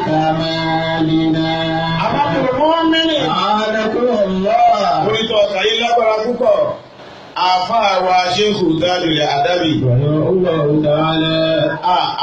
كمالنا àbábọ̀ wọn mẹ́rin. أعانكم الله. Orítọ̀ kàyí lágbára púpọ̀. Àfáà wa Ṣéhù Dálùlẹ̀ Àdábì. رحمه الله تعالى.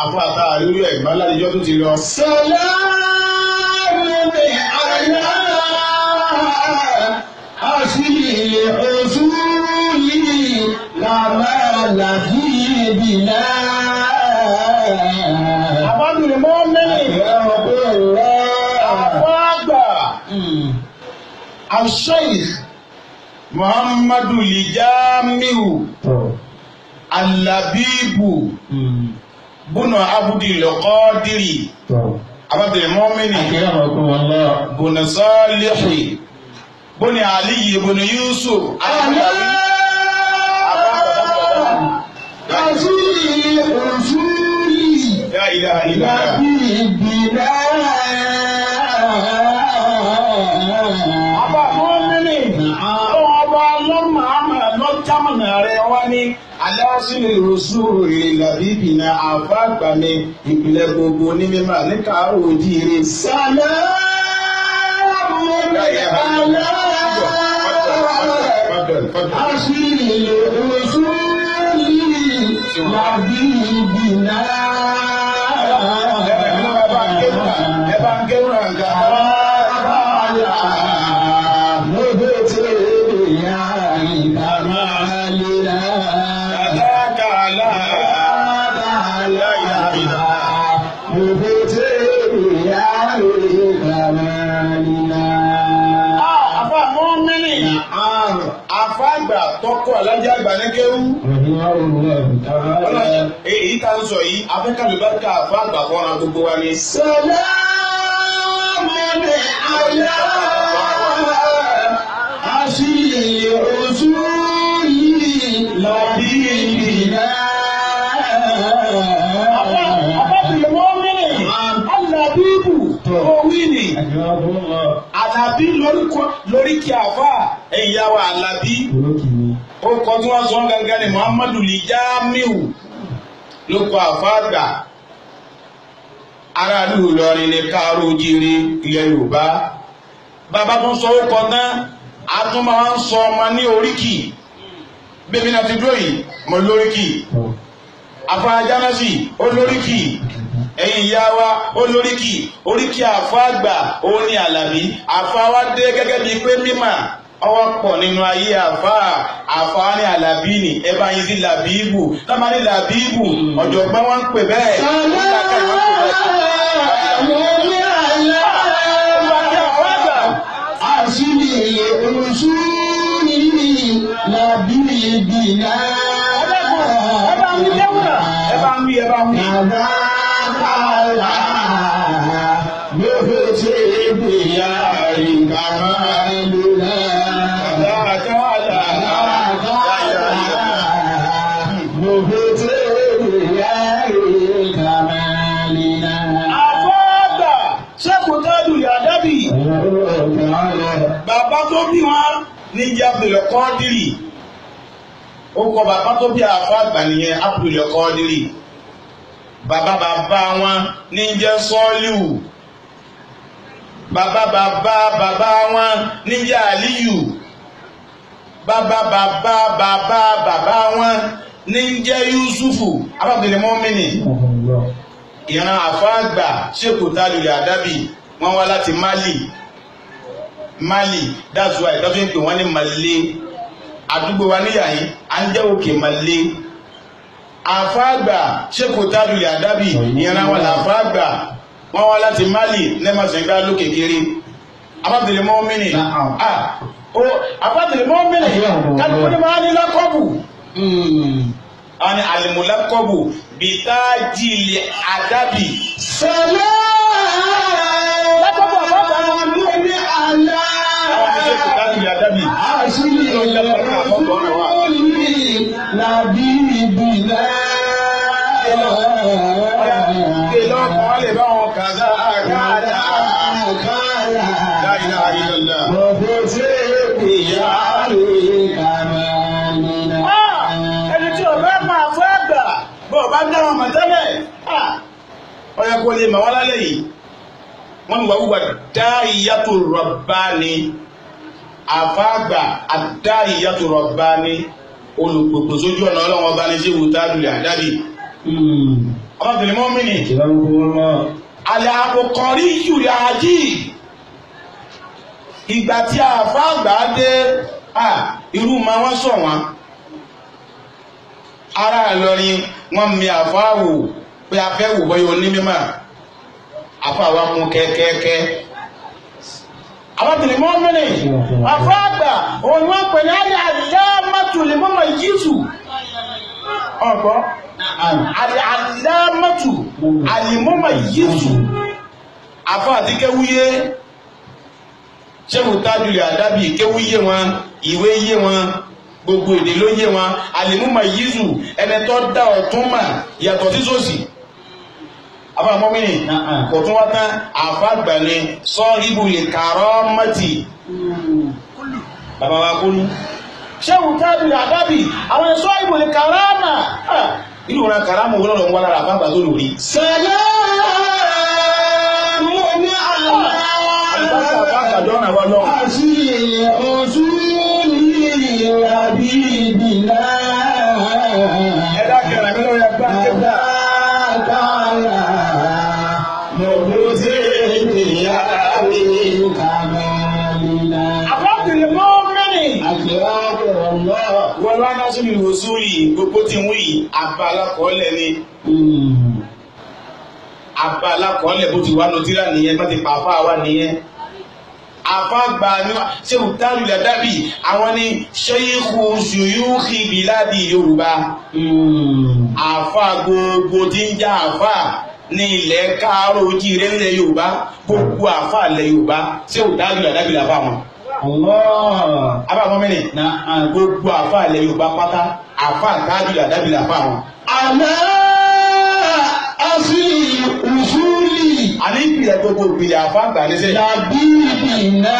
Àfáà táà lórí ẹ̀gbọ́n ládìjọ́ tó ti lọ. سلام على أصل الأصول كما الذي بنا Àbábọ̀ wọn mẹ́rin. Àfáà àgbà. Al-Sheikh Muhammadu Lijamiu Al-Labibu Bùnà Abudil Qadiri Abdul Mu'mini Bùnà Salihi Bùnà Aliyi Bùnà Yusuf Al-Alawi La ilaha illallah. Àbá mọ́mìnì, ọba lọ́mọ àmà lọ́jàmọ̀nà rẹ̀ wá ní aláṣílẹ̀ ìrọ̀sùrù ìlàbíbì na àfá àgbà mi ìpìlẹ̀ gbogbo ní mímọ̀ ní káàrò òjíire. Ẹbá ń gẹ́rùn àgbà. Àfáàgbà tọ́kọ̀ alájá àgbà ní kéwú. Èyí tá ń sọ yìí, afẹ́kàlùbáríkà àfáàgbà fọ́nà gbogbo wa ní. Salamun ala asili usuli labibina. Àbábìlì mọ́mìnì, Al-Labibu, Owini. Àlàbí lóríkì àfá ẹ̀yà wa Àlàbí. Ó kọ tí wọ́n sọ gangan ni Muhammadu Lijamiu ló kọ àfá àgbà. Aráàlú Ìlọrin ní káàró jíire ilẹ̀ Yorùbá. Bàbá tún sọ ó kọ tán, a tún máa ń sọ ọmọ ní oríkì. Bébí náà ti dúró yìí, mo lóríkì. Àfá Jánásì, ó lóríkì. Ẹ̀yin ìyá wa olóríkì oríkì àfá àgbà òun ni Àlàbí. Àfá wa dé gẹ́gẹ́ bíi pé mímà ọwọ́ pọ̀ nínú ayé àfá ní Àlàbí ni ẹbá yìí sí Làbíbù lọ́mà ní Làbíbù ọ̀jọ̀gbọ́n wọn ń pè bẹ́ẹ̀. Bàbá tó bí wọn ní Abdul Qadiri. Ó kọ bàbá tó bí àfá àgbà nìyẹn Abdul Qadiri. Bàbá bàbá wọn ní jẹ́ Sọ́líù. Bàbá bàbá wọn ní jẹ́ Àlíyù. Bàbá bàbá wọn ní jẹ́ Yusufu Abdul Mu'mini. Ìran àfá àgbà Sheikh Dálùlẹ̀ Àdábì wọ́n wá láti Mali, that's why tó fi ń pè wọ́n ní Malé. Àdúgbò wa níyà yìí à ń jẹ́ òkè Malé. Àfá àgbà Sheikh Dálùlẹ̀ Àdábì ìran wọn làfá àgbà wọ́n wá láti Mali lẹ́mọ̀sẹ̀gbá lókè kéré. Abdul Mu'mini Abdul Mu'mini kálukú ní máa ní lákọ́bù. Ani alimulaqabu bitajil Àdábì. Lákọ́bù àbábà wọn ní ẹni àlá. Àwọn ọmọ Sheikh Dálùlẹ̀ Àdábì. Àṣírí làbí ìbílá. Ìlọ́kùn wọ́n lè bá wọn kàdá àgbàdá. La ilaha illallah. Ẹni tí ọ̀bẹ́ máa fẹ́ àgbà bọ́ bá dáwọn mọ̀tẹ́lẹ̀. Ọya kò lè mọ̀ wọ́n lálẹ́ yìí. wọ́n ní wàhùwà dáìyàtò rọ̀bánì àfáàgbà àdáìyàtò rọ̀bánì olùpòpò sójú ọ̀nà ọlọ́wọ́n ọba ní Ṣéhù Tajul Adabi. ọmọbìnrin mọ́mìnì alẹ́ àkọ́kọ́rí yùrì àjí ìgbà tí àfáàgbà dé irú ma wọ́n sọ wọn ará Ìlọrin wọ́n mi àfáàwò pé a fẹ́ wò bọ́yọ̀ onímọ̀ àfáàwà kún kẹ́kẹ́kẹ́ ọmọbìnrin mọ́mìnì àfáàgbà òun wọ́n pè ní alẹ́ àlámàtù lè mọ́mọ̀ yíṣù ọ̀gbọ́ àlámàtù àlìmọ́mọ̀ yíṣù àfáà tí kéwúyé Ṣéhù Tajul Adabi kéwúyé wọn ìwé yé wọn gbogbo èdè ló yé wọn àlìmọ́mọ̀ yíṣù ẹni tó dá ọ̀tún mà yàtọ̀ sí sósì àfáà mọ́mìnì kò tún wá tán àfáàgbà ni sahibul karamati bàbá wa kúrú Ṣéhù Tajul Adabi àwọn sahibul karama inú wọn karama wọn lọ́wọ́ lára àfáàgbà tó lórí sàlámù ní àlá àṣírí òṣùlì àbíbìlá ẹ̀dá kẹrẹ mi lọ́wọ́ ẹgbẹ́ akẹ́gbẹ́ kàlà mọ̀lúdé ìyá mi kàmẹ́lìlá àfáàgbìnrin mọ́mìnì àkìrákìrọ̀ lọ́ọ̀. wọ́n lọ́wọ́ náà sórí ìwòsúrì gbogbo tí wọ́n yìí abá alákọ̀ọ́lẹ̀ ni abá alákọ̀ọ́lẹ̀ bó ti wá lọ tíra nìyẹn bá ti pàfà wà nìyẹn àfáàgbà ní Ṣéhù Tajul Adabi àwọn ni ṣéyíkù ṣùyúkì bìládì Yorùbá àfáà gbogbo tí ń já àfáà ní ilẹ̀ káàró ojíire nílẹ̀ Yorùbá gbogbo àfáà ilẹ̀ Yorùbá Ṣéhù Tajul Adabi làfáà wọn abáwọn mẹ́rin gbogbo àfáà ilẹ̀ Yorùbá pátá àfáà Tajul Adabi làfáà wọn. àmọ́ àṣírí òṣùlì àní ìpìlẹ̀ gbogbo ìpìlẹ̀ àfáàgbà ní sẹ́yìn. làbíbìlá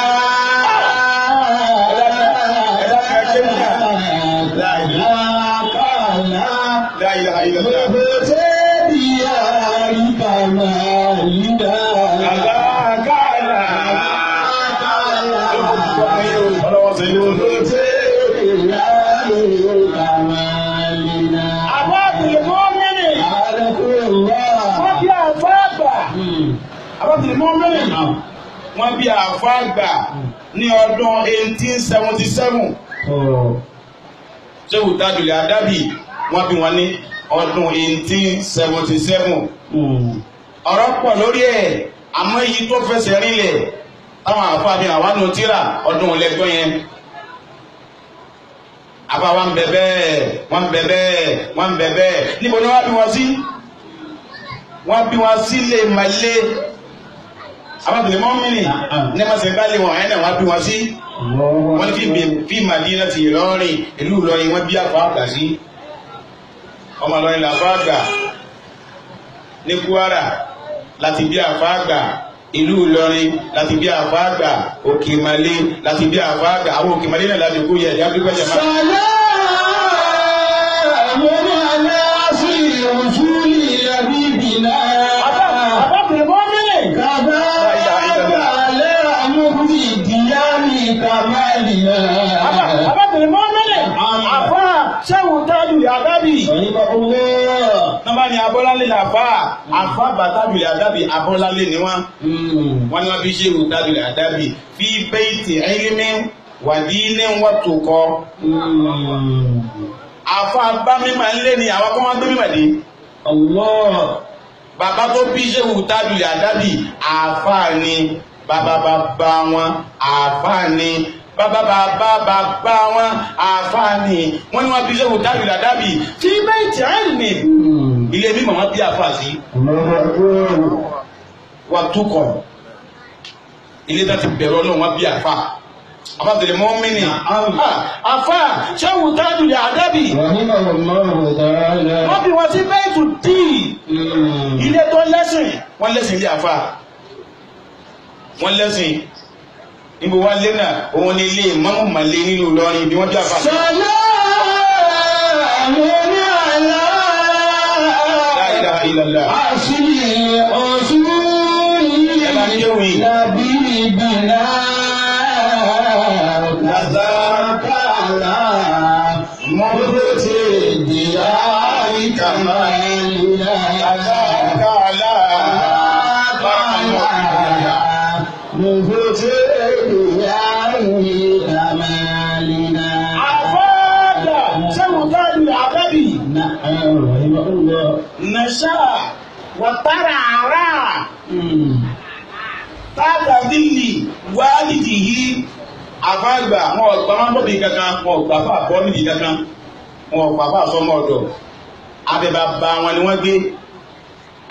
wọ́n bí àfáàgbà ní ọdún 1877 Ṣéhù Tajul Adabi wọ́n bí wọn ní ọdún 1877 ọ̀rọ̀ pọ̀ lórí ẹ̀ àmọ́ èyí tó fẹsẹ̀ rinlẹ̀ táwọn àfáàbí àwọn nù tíra ọdún ọlẹ́gbọ́n yẹn àbá wọn bẹ̀bẹ̀ níbo ni wọ́n bí wọn sí wọ́n bí wọn sí lè Malé abábìnrin mọ́mìnì ní ẹmọ́sẹ̀ gbálẹ̀ wọn ẹ̀nà wọ́n bí wọn sí wọ́n ní fi Madina ti Ìlọrin ìlú Ìlọrin wọ́n bí àfáàgbà sí ọmọ Ìlọrin làfáàgbà ní Kwara láti bí àfáàgbà ìlú Ìlọrin láti bí àfáàgbà Òkè Malé láti bí àfáàgbà àwọn Òkè Malé náà láti kó yẹ ẹ̀dá pípẹ́ jẹ máa. sàlámù ní àlá àṣírí òṣùlì àbíbìlá abábìnrin mọ́mìnì abábìnrin mọ́mìnì àfáà Ṣéhù Tajul Adabi nọ́bá ni Abọ́lálé làfáà àfáà Tajul Adabi Abọ́lálé ni wọ́n ni wọ́n bí Ṣéhù Tajul Adabi fi bayti ilmin wa dinin wa tuqa àfáà bá mímọ̀ ń lé ní àwọn kọ́ wọ́n gbé mímọ̀ dé bàbá tó bí Ṣéhù Tajul Adabi àfáà ni bàbá bàbá wọn àfáà ni bàbá bàbá wọn àfáà ni wọ́n ní wọ́n bí Ṣéhù Tajul Adabi tí bayti ilmi ilé mímọ̀ wọ́n bí àfáà sí wà túkọ̀ ilé tó ti bẹ̀rẹ̀ Ọlọ́run wọ́n bí àfáà abábìnrin mọ́mìnì àfáà Ṣéhù Tajul Adabi wọ́n bí wọ́n sí bẹ́ẹ̀tù dì ilé tó lẹ́sìn wọ́n lẹ́sìn ilé àfáà wọ́n lẹ́sìn níbo wá lé náà òun ni ilé Ìmámù Màlé nínú Ìlọrin bí wọ́n bí àfáà. sàlámù ní àlá La ilaha illallah. àṣírí òṣùlì ẹ̀bá ní kéwù wí. لبيبنا كذاكلا مبتدئا كمالنا Àdákàlà. مبتدئا كمالنا Àfáàdà sẹ́wọ̀n káàdì àbẹ́bì. نعم رحمه الله Nàṣà wàtàrà àrà. Tádàdìlì wálìdì yìí. Àfáàgbà wọn ọ̀gbà máa ń bọ̀ bí kankan, wọn ọ̀gbà fà bọ́ níbi kankan, wọn ọ̀gbà fà sọmọ ọ̀dọ̀. Abẹ́ bàbá wọn ni wọ́n gbé,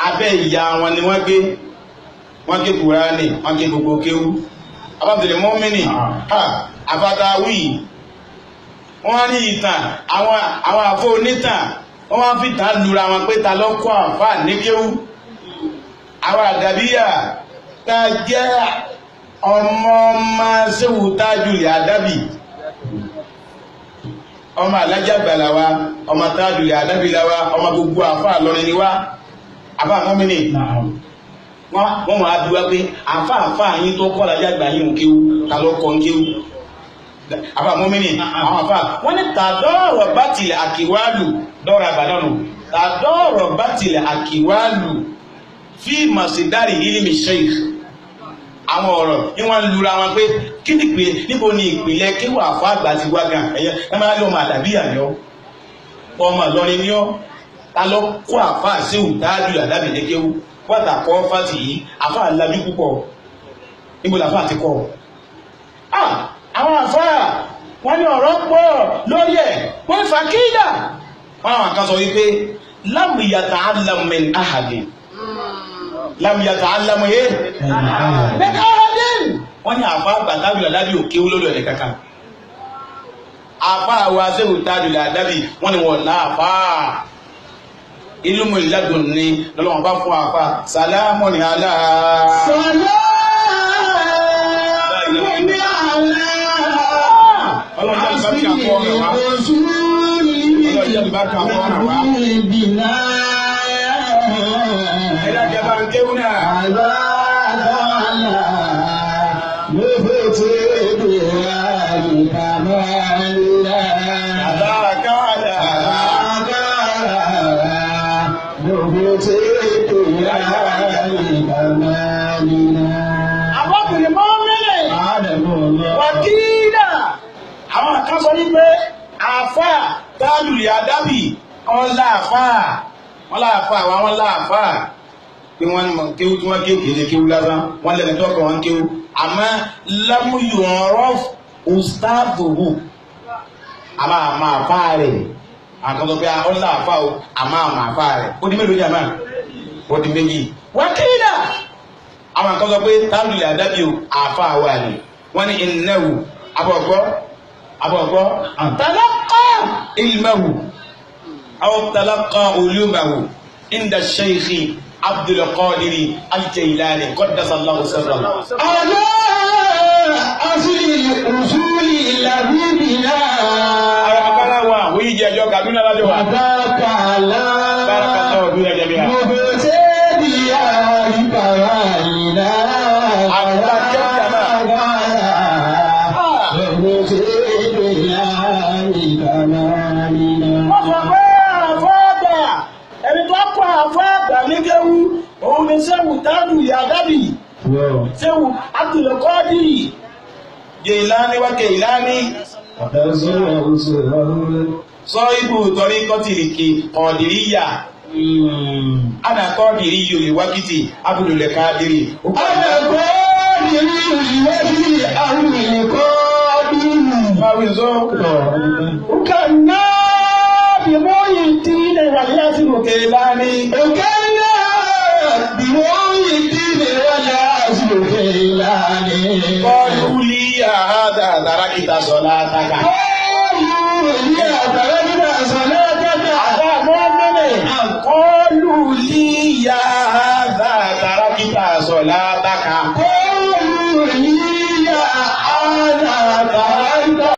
abẹ́ ìyá wọn ni wọ́n gbé, wọ́n gbé Kùránì, wọ́n gbé gbogbo kéwú. Abábìlẹ̀ mọ́mìnì, àfátáwì, wọ́n ní ìtàn, àwọn àfó onítàn, wọ́n wá fi tàn lura wọn pé ta ló kọ́ àfá ní kéwú. Àwọn àdàbíyà tá jẹ́ ọmọ Ṣéwù Tájùlì Àdábì, ọmọ alájàgbàláwa, ọmọ Tájùlì Àdábì láwa, ọmọ gbogbo àfá lọ́rin ni wá, àfá mọ́mìnì. Wọ́n máa bí wá pé àfá yín tó kọ́ alájàgbà yín kéwú, ta ló kọ́ kéwú. Àfá mọ́mìnì, àwọn àfá, wọ́n ní tàdọ́rọ̀ bá tilẹ̀ àkíwálù dọ́ra àbàdánù, tàdọ́rọ̀ bá tilẹ̀ àkíwálù fí màsídárì ilmi sheikh. Àwọn ọ̀rọ̀ ní wọ́n ń lura wọn pé kí ni pé níbo ni ìpìlẹ̀ kéwù àfá àgbà ti wá gan ẹ̀yẹ ẹ máa lọ́mọ àdàbíyà ni ọ́, ọmọ Ìlọrin ni ọ́, ta ló kó àfá Ṣéwù Tájùlì Àdábì ní kéwù pàtàkọ́ fásitì yìí àfá alájú púpọ̀ níbo làfá ti kọ́. Àwọn àfá wọ́n ní ọ̀rọ̀ pọ̀ lórí ẹ̀, wọ́n ní fàkídà, wọ́n àwọn kan sọ wípé lam yata'allam min ahadin, lam yata'allam min ahadin. Wọ́n ní àfá àgbà Tájùlì Àdábì ò kéwú lọ́dọ̀ ẹ̀ kankan. Àfá wa Ṣéwù Tájùlì Àdábì wọ́n ní wọ́n láàfá ilmu ìlàdùn ni lọ́lọ́wọ́n bá fún àfá sàlámù ní àlá. سلام على حبيبنا Àbọ́kùnrin mọ́ mẹ́lẹ̀ wàkídà. Àwọn kan sọ ní pé àfá Tájùlì Àdábì wọ́n láàfá wọ́n láàfá pé wọ́n mọ̀ kéwú tí wọ́n kéwú kéde kéwú lásán wọ́n lẹ́ni tọ́kọ̀ wọ́n kéwú àmọ́ lámúyù ọ̀rọ̀ ustazuhu àmà àfá rẹ̀ àkọ́sọ pé ó láàfá o àmà àfá rẹ̀ ó di mélòó jàmá ó di méjì wákìlá. Àwọn àkọ́sọ pé Tájùlì Àdábì o àfá wà ní wọ́n ní innahu abọ̀gbọ́ talaqa ilmahu aw talaqa ulumahu inda shaykhi Abdul Qadir al-Jailani qaddasallahu sirrahu. على أصل الأصول لبيبنا Àràbáláwà wíyí jẹ́ ẹjọ́ Kaduna lájọ́ wà. وذاكلا مبتدئا كمالنا Òun ni Ṣéwù Tájùlì Àdábì, Ṣéwù Abdul Qadir Jailani wa Kailani, sọ ibù tọrí kọtìrìkì Qadiriyya, ana Qadiriyyu li wákìtì Abdul Qadir. Ukanna bi Muhyiddin wal-Yasin Kailani. Qalu li ya hadha tarakta salataka. Qalu li ya hadha tarakta salataka.